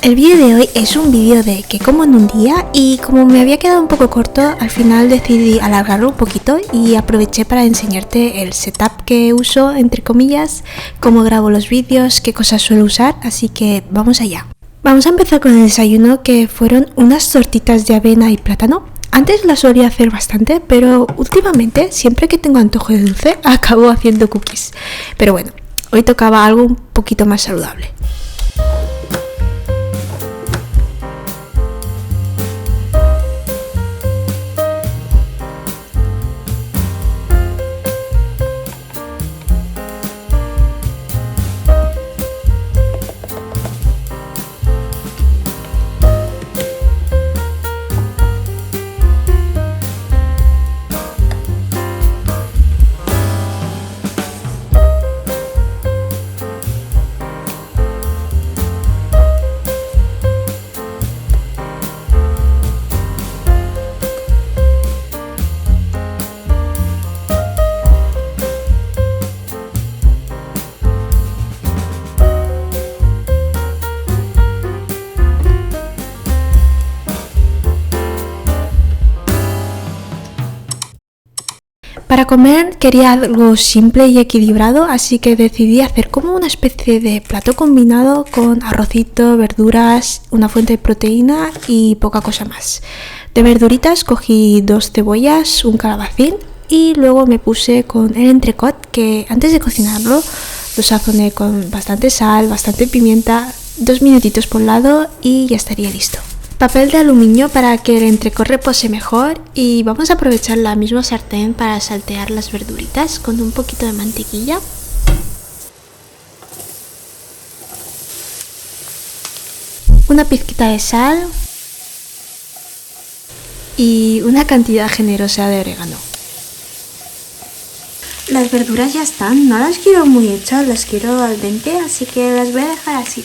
El vídeo de hoy es un vídeo de qué como en un día y como me había quedado un poco corto, al final decidí alargarlo un poquito y aproveché para enseñarte el setup que uso, entre comillas, cómo grabo los vídeos, qué cosas suelo usar, así que vamos allá. Vamos a empezar con el desayuno, que fueron unas tortitas de avena y plátano. Antes las solía hacer bastante, pero últimamente, siempre que tengo antojo de dulce, acabo haciendo cookies. Pero bueno, hoy tocaba algo un poquito más saludable. Para comer quería algo simple y equilibrado, así que decidí hacer como una especie de plato combinado con arrocito, verduras, una fuente de proteína y poca cosa más. De verduritas cogí 2 cebollas, un calabacín y luego me puse con el entrecot, que antes de cocinarlo lo sazoné con bastante sal, bastante pimienta, 2 minutitos por lado y ya estaría listo. Papel de aluminio para que el entrecot repose mejor y vamos a aprovechar la misma sartén para saltear las verduritas con un poquito de mantequilla. Una pizquita de sal y una cantidad generosa de orégano. Las verduras ya están, no las quiero muy hechas, las quiero al dente, así que las voy a dejar así.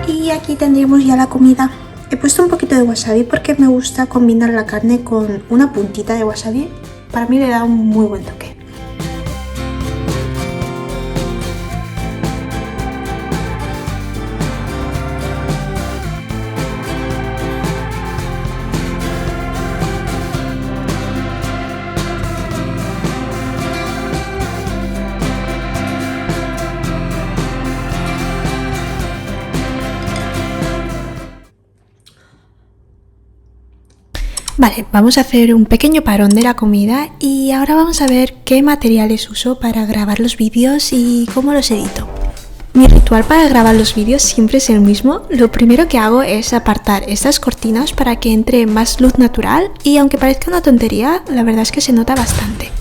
Y aquí tendríamos ya la comida. He puesto un poquito de wasabi porque me gusta combinar la carne con una puntita de wasabi. Para mí le da un muy buen toque. Vale, vamos a hacer un pequeño parón de la comida y ahora vamos a ver qué materiales uso para grabar los vídeos y cómo los edito. Mi ritual para grabar los vídeos siempre es el mismo. Lo primero que hago es apartar estas cortinas para que entre más luz natural y aunque parezca una tontería, la verdad es que se nota bastante.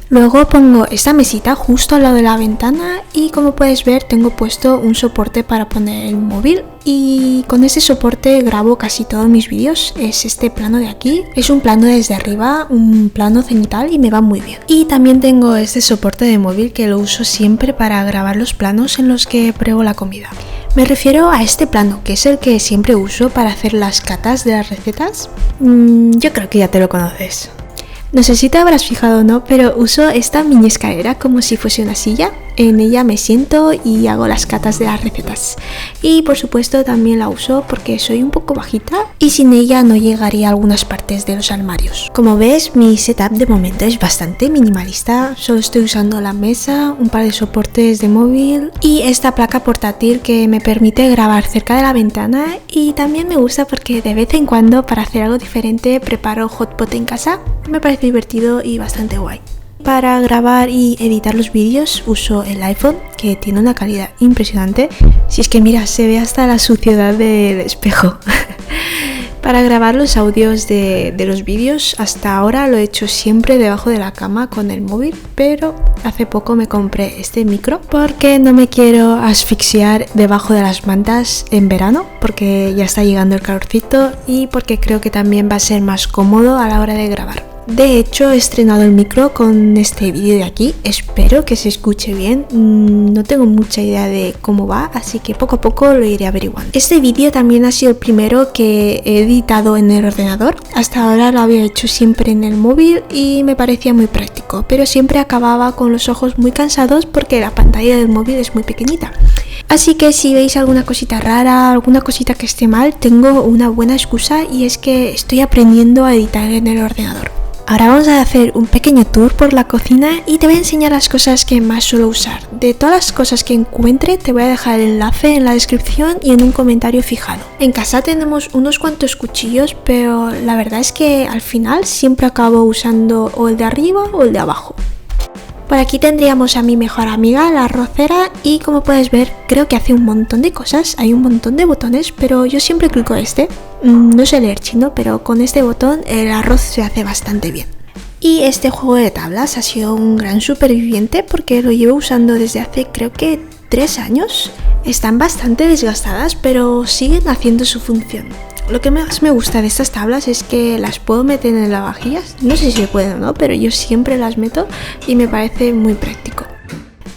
Luego pongo esta mesita justo al lado de la ventana y como puedes ver tengo puesto un soporte para poner el móvil y con este soporte grabo casi todos mis vídeos. Es este plano de aquí, es un plano desde arriba, un plano cenital y me va muy bien. Y también tengo este soporte de móvil que lo uso siempre para grabar los planos en los que pruebo la comida. Me refiero a este plano, que es el que siempre uso para hacer las catas de las recetas. Yo creo que ya te lo conoces. No sé si te habrás fijado o no, pero uso esta mini escalera como si fuese una silla. En ella me siento y hago las catas de las recetas. Y por supuesto también la uso porque soy un poco bajita y sin ella no llegaría a algunas partes de los armarios. Como ves, mi setup de momento es bastante minimalista. Solo estoy usando la mesa, un par de soportes de móvil y esta placa portátil que me permite grabar cerca de la ventana. Y también me gusta porque de vez en cuando, para hacer algo diferente, preparo hot pot en casa. Me parece divertido y bastante guay. Para grabar y editar los vídeos uso el iPhone, que tiene una calidad impresionante. Si es que mira, se ve hasta la suciedad del espejo. Para grabar los audios de los vídeos, hasta ahora lo he hecho siempre debajo de la cama con el móvil, pero hace poco me compré este micro porque no me quiero asfixiar debajo de las mantas en verano, porque ya está llegando el calorcito y porque creo que también va a ser más cómodo a la hora de grabar. De hecho, he estrenado el micro con este vídeo de aquí, espero que se escuche bien, no tengo mucha idea de cómo va, así que poco a poco lo iré averiguando. Este vídeo también ha sido el primero que he editado en el ordenador, hasta ahora lo había hecho siempre en el móvil y me parecía muy práctico, pero siempre acababa con los ojos muy cansados porque la pantalla del móvil es muy pequeñita. Así que si veis alguna cosita rara, alguna cosita que esté mal, tengo una buena excusa y es que estoy aprendiendo a editar en el ordenador. Ahora vamos a hacer un pequeño tour por la cocina y te voy a enseñar las cosas que más suelo usar. De todas las cosas que encuentre te voy a dejar el enlace en la descripción y en un comentario fijado. En casa tenemos unos cuantos cuchillos, pero la verdad es que al final siempre acabo usando o el de arriba o el de abajo. Por aquí tendríamos a mi mejor amiga, la arrocera, y como puedes ver, creo que hace un montón de cosas, hay un montón de botones, pero yo siempre clico este. No sé leer chino, pero con este botón el arroz se hace bastante bien. Y este juego de tablas ha sido un gran superviviente porque lo llevo usando desde hace creo que 3 años. Están bastante desgastadas, pero siguen haciendo su función. Lo que más me gusta de estas tablas es que las puedo meter en lavavajillas. No sé si se puede o no, pero yo siempre las meto y me parece muy práctico.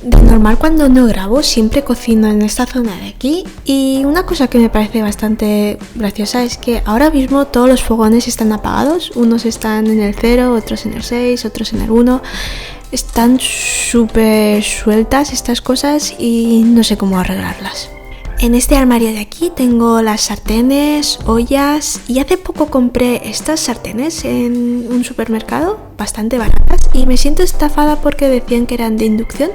De normal cuando no grabo siempre cocino en esta zona de aquí y una cosa que me parece bastante graciosa es que ahora mismo todos los fogones están apagados. Unos están en el 0, otros en el 6, otros en el 1. Están súper sueltas estas cosas y no sé cómo arreglarlas. En este armario de aquí tengo las sartenes, ollas y hace poco compré estas sartenes en un supermercado bastante baratas y me siento estafada porque decían que eran de inducción,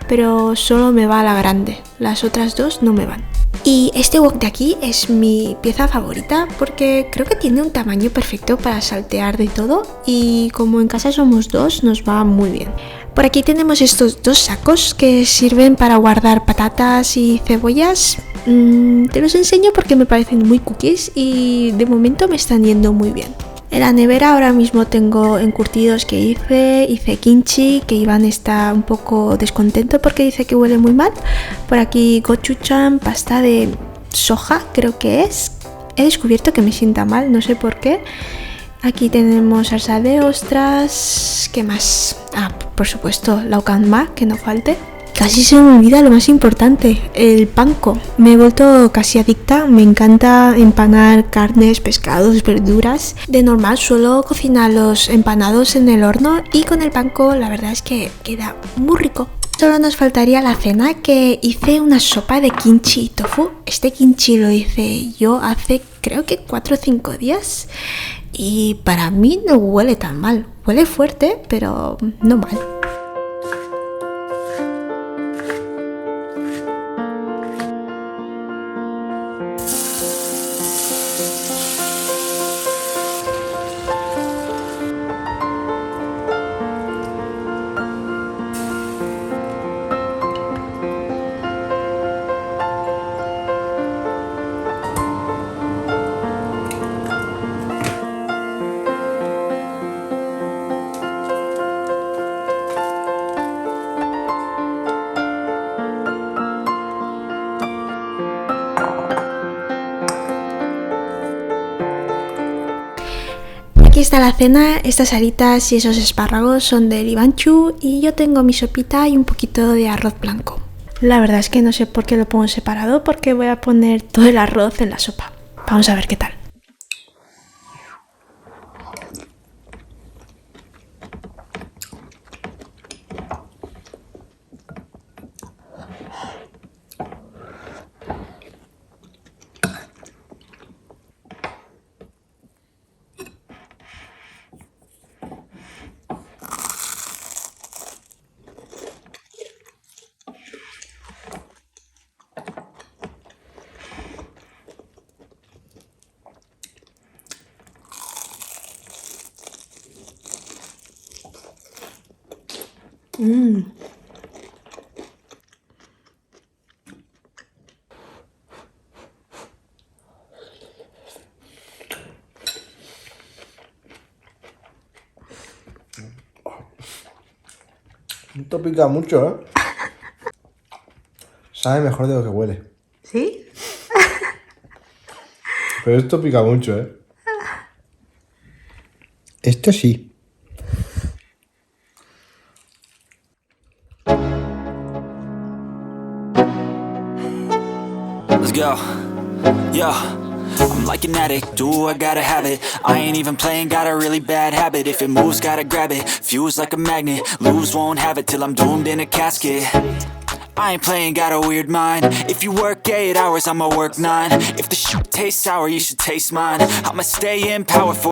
pero solo me va la grande, las otras dos no me van. Y este wok de aquí es mi pieza favorita porque creo que tiene un tamaño perfecto para saltear de todo y como en casa somos dos nos va muy bien. Por aquí tenemos estos dos sacos que sirven para guardar patatas y cebollas. Te los enseño porque me parecen muy cookies y de momento me están yendo muy bien. En la nevera ahora mismo tengo encurtidos que hice kimchi, que Iván está un poco descontento porque dice que huele muy mal. Por aquí gochujang, pasta de soja creo que es. He descubierto que me sienta mal, no sé por qué. Aquí tenemos salsa de ostras, ¿qué más? Por supuesto, la ma, que no falte. Casi se me olvida lo más importante, el panko. Me he vuelto casi adicta, me encanta empanar carnes, pescados, verduras. De normal suelo cocinar los empanados en el horno y con el panko la verdad es que queda muy rico. Solo nos faltaría la cena, que hice una sopa de kimchi y tofu. Este kimchi lo hice yo hace creo que 4 o 5 días. Y para mí no huele tan mal, huele fuerte, pero no mal. Aquí está la cena, estas alitas y esos espárragos son del Ivanchu y yo tengo mi sopita y un poquito de arroz blanco. La verdad es que no sé por qué lo pongo separado porque voy a poner todo el arroz en la sopa. Vamos a ver qué tal. Esto pica mucho, ¿eh? Sabe mejor de lo que huele. ¿Sí? Pero esto pica mucho, ¿eh? Esto sí. Let's go. Yo, I'm like an addict, do I gotta have it. I ain't even playing, got a really bad habit. If it moves, gotta grab it, fuse like a magnet. Lose, won't have it till I'm doomed in a casket. I ain't playing, got a weird mind. If you work 8 hours, I'ma work 9. If the shit tastes sour, you should taste mine. I'ma stay in power for